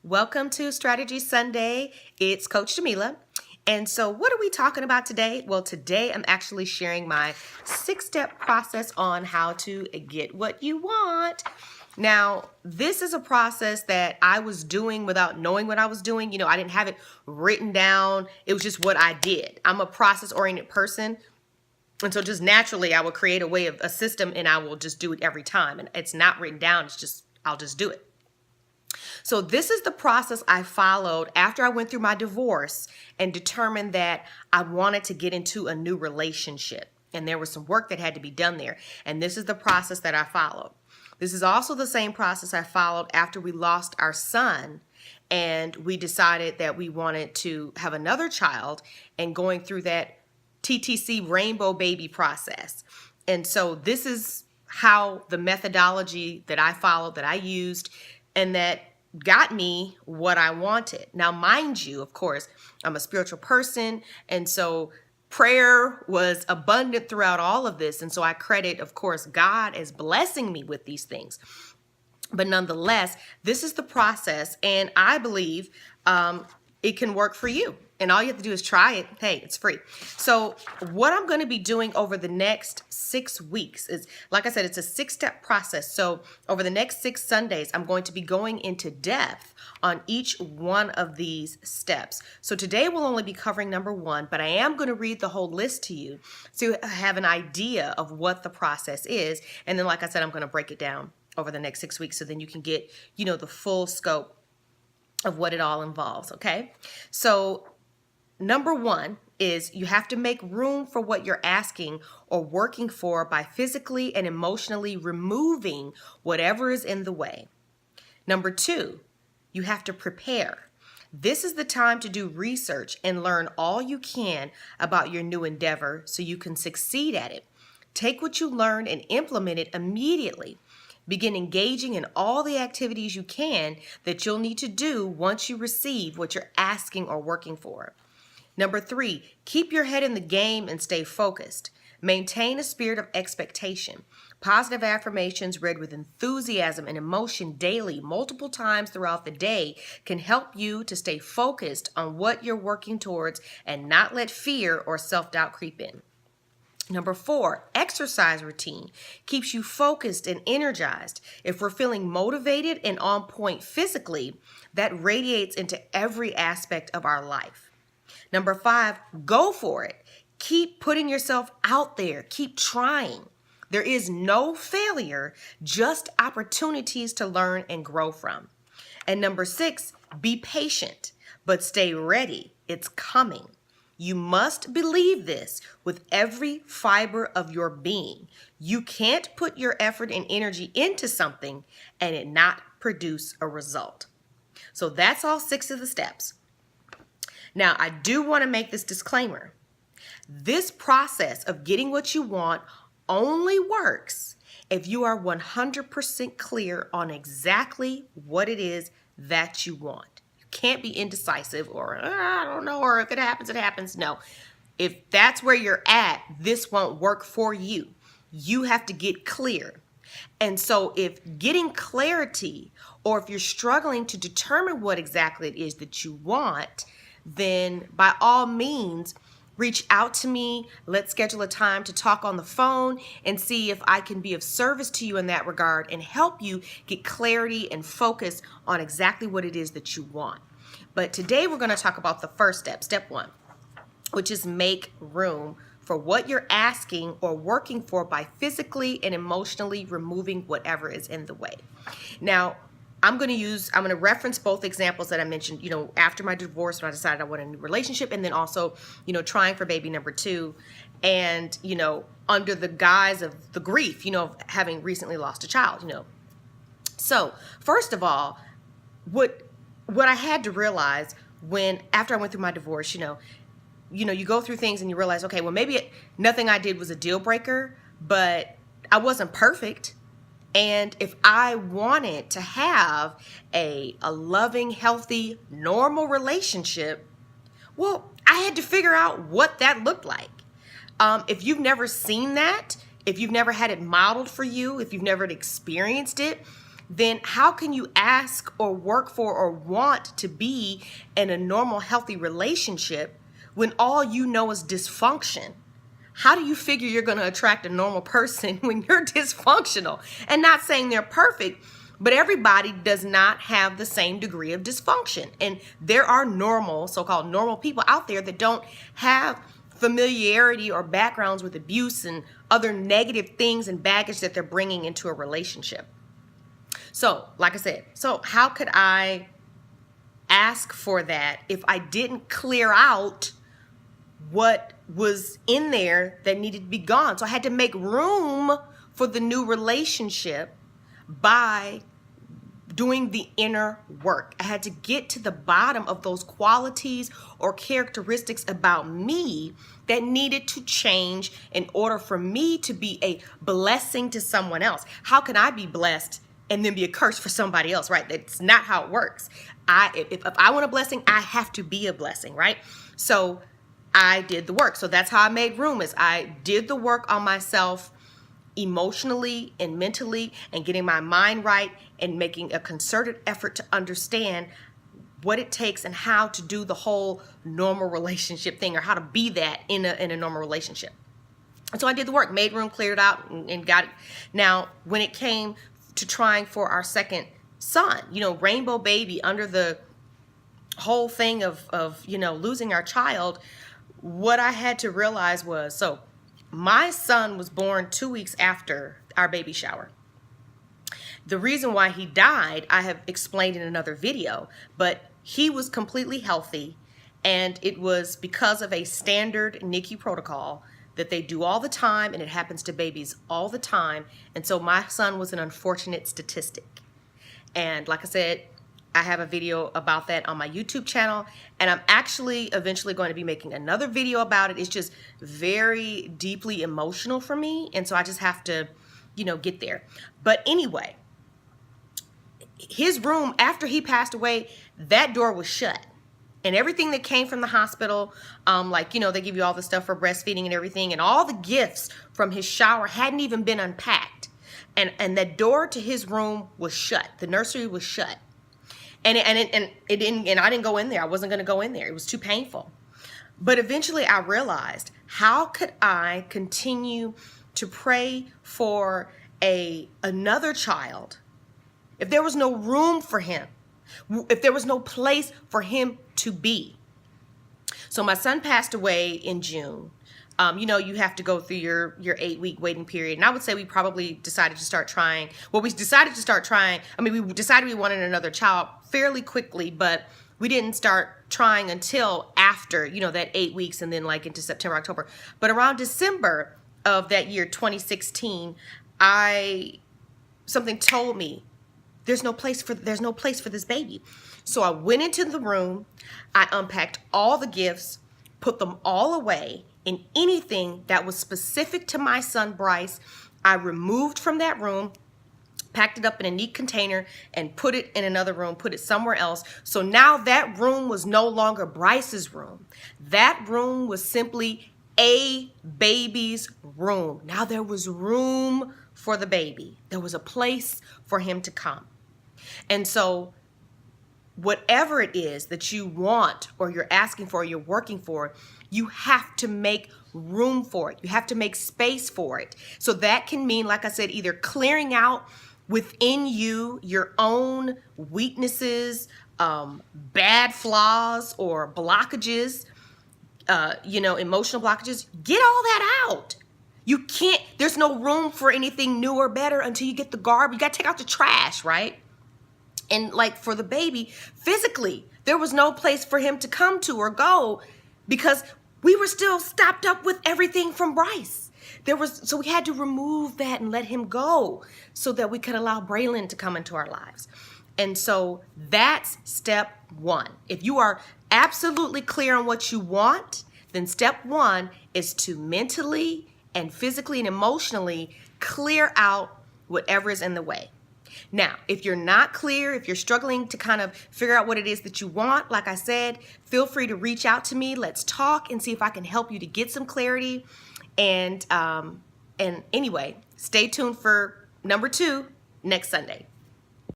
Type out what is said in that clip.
Welcome to Strategy Sunday. It's Coach Jamila. And so what are we talking about today? Well, today I'm actually sharing my 6-step process on how to get what you want. Now, this is a process that I was doing without knowing what I was doing. I didn't have it written down. It was just what I did. I'm a process-oriented person. And so just naturally, I will create a system, and I will just do it every time. And it's not written down. It's just, I'll just do it. So this is the process I followed after I went through my divorce and determined that I wanted to get into a new relationship. And there was some work that had to be done there. And this is the process that I followed. This is also the same process I followed after we lost our son and we decided that we wanted to have another child and going through that TTC rainbow baby process. And so this is how the methodology that I followed, that I used, and that got me what I wanted. Now, mind you, of course, I'm a spiritual person, and so prayer was abundant throughout all of this. And so I credit, of course, God as blessing me with these things. But nonetheless, this is the process, and I believe it can work for you. And all you have to do is try it. Hey, it's free. So what I'm going to be doing over the next 6 weeks is, like I said, it's a 6-step process. So over the next 6 Sundays, I'm going to be going into depth on each one of these steps. So today we'll only be covering number 1, but I am going to read the whole list to you so you have an idea of what the process is. And then, like I said, I'm going to break it down over the next 6 weeks so then you can get, the full scope of what it all involves, okay? So number 1 is you have to make room for what you're asking or working for by physically and emotionally removing whatever is in the way. Number 2, you have to prepare. This is the time to do research and learn all you can about your new endeavor so you can succeed at it. Take what you learn and implement it immediately. Begin engaging in all the activities you can that you'll need to do once you receive what you're asking or working for. Number 3, keep your head in the game and stay focused. Maintain a spirit of expectation. Positive affirmations read with enthusiasm and emotion daily, multiple times throughout the day, can help you to stay focused on what you're working towards and not let fear or self-doubt creep in. Number 4, exercise routine keeps you focused and energized. If we're feeling motivated and on point physically, that radiates into every aspect of our life. Number 5, go for it. Keep putting yourself out there. Keep trying. There is no failure, just opportunities to learn and grow from. And number 6, be patient, but stay ready. It's coming. You must believe this with every fiber of your being. You can't put your effort and energy into something and it not produce a result. So that's all 6 of the steps. Now, I do want to make this disclaimer. This process of getting what you want only works if you are 100% clear on exactly what it is that you want. You can't be indecisive or, I don't know, or if it happens, it happens. No. If that's where you're at, this won't work for you. You have to get clear. And so if getting clarity, or if you're struggling to determine what exactly it is that you want, then by all means, reach out to me. Let's schedule a time to talk on the phone and see if I can be of service to you in that regard and help you get clarity and focus on exactly what it is that you want. But today we're going to talk about the first step, step 1, which is make room for what you're asking or working for by physically and emotionally removing whatever is in the way. Now, I'm going to reference both examples that I mentioned, after my divorce when I decided I wanted a new relationship, and then also, trying for baby number 2 and, under the guise of the grief, of having recently lost a child, So first of all, what I had to realize after I went through my divorce, you go through things and you realize, okay, well, maybe nothing I did was a deal breaker, but I wasn't perfect. And if I wanted to have a loving, healthy, normal relationship, well, I had to figure out what that looked like. If you've never seen that, if you've never had it modeled for you, if you've never experienced it, then how can you ask or work for or want to be in a normal, healthy relationship when all you know is dysfunction? How do you figure you're going to attract a normal person when you're dysfunctional? And not saying they're perfect, but everybody does not have the same degree of dysfunction. And there are normal, so-called normal people out there that don't have familiarity or backgrounds with abuse and other negative things and baggage that they're bringing into a relationship. So, like I said, so how could I ask for that if I didn't clear out what was in there that needed to be gone? So I had to make room for the new relationship by doing the inner work. I had to get to the bottom of those qualities or characteristics about me that needed to change in order for me to be a blessing to someone else. How can I be blessed and then be a curse for somebody else, right? That's not how it works. If I want a blessing, I have to be a blessing, right? So I did the work. So that's how I made room, is I did the work on myself emotionally and mentally, and getting my mind right and making a concerted effort to understand what it takes and how to do the whole normal relationship thing, or how to be that in a normal relationship. And so I did the work, made room, cleared out, and got it. Now, when it came to trying for our second son, rainbow baby, under the whole thing of losing our child, what I had to realize was, so my son was born 2 weeks after our baby shower. The reason why he died, I have explained in another video, but he was completely healthy, and it was because of a standard NICU protocol that they do all the time, and it happens to babies all the time. And so my son was an unfortunate statistic. And like I said, I have a video about that on my YouTube channel, and I'm actually eventually going to be making another video about it. It's just very deeply emotional for me, and so I just have to, get there. But anyway, his room, after he passed away, that door was shut. And everything that came from the hospital, they give you all the stuff for breastfeeding and everything, and all the gifts from his shower hadn't even been unpacked. And that door to his room was shut. The nursery was shut. And I didn't go in there. I wasn't going to go in there. It was too painful. But eventually I realized, how could I continue to pray for another child if there was no room for him, if there was no place for him to be? So my son passed away in June. You have to go through your 8-week waiting period. And I would say we probably decided to start trying. Well, we decided we decided we wanted another child fairly quickly, but we didn't start trying until after, that 8 weeks, and then into September, October. But around December of that year, 2016, something told me there's no place for this baby. So I went into the room, I unpacked all the gifts, put them all away. In anything that was specific to my son, Bryce, I removed from that room, packed it up in a neat container, and put it in another room, put it somewhere else. So now that room was no longer Bryce's room. That room was simply a baby's room. Now there was room for the baby. There was a place for him to come. And so whatever it is that you want, or you're asking for, or you're working for, you have to make room for it. You have to make space for it. So that can mean, like I said, either clearing out within you your own weaknesses, bad flaws or blockages, emotional blockages. Get all that out. You can't, there's no room for anything new or better until you get the garbage. You got to take out the trash, right? And for the baby, physically, there was no place for him to come to or go, because we were still stopped up with everything from Bryce. So we had to remove that and let him go so that we could allow Braylon to come into our lives. And so that's step one. If you are absolutely clear on what you want, then step one is to mentally and physically and emotionally clear out whatever is in the way. Now, if you're not clear, if you're struggling to kind of figure out what it is that you want, like I said, feel free to reach out to me. Let's talk and see if I can help you to get some clarity. And anyway, stay tuned for number 2 next Sunday.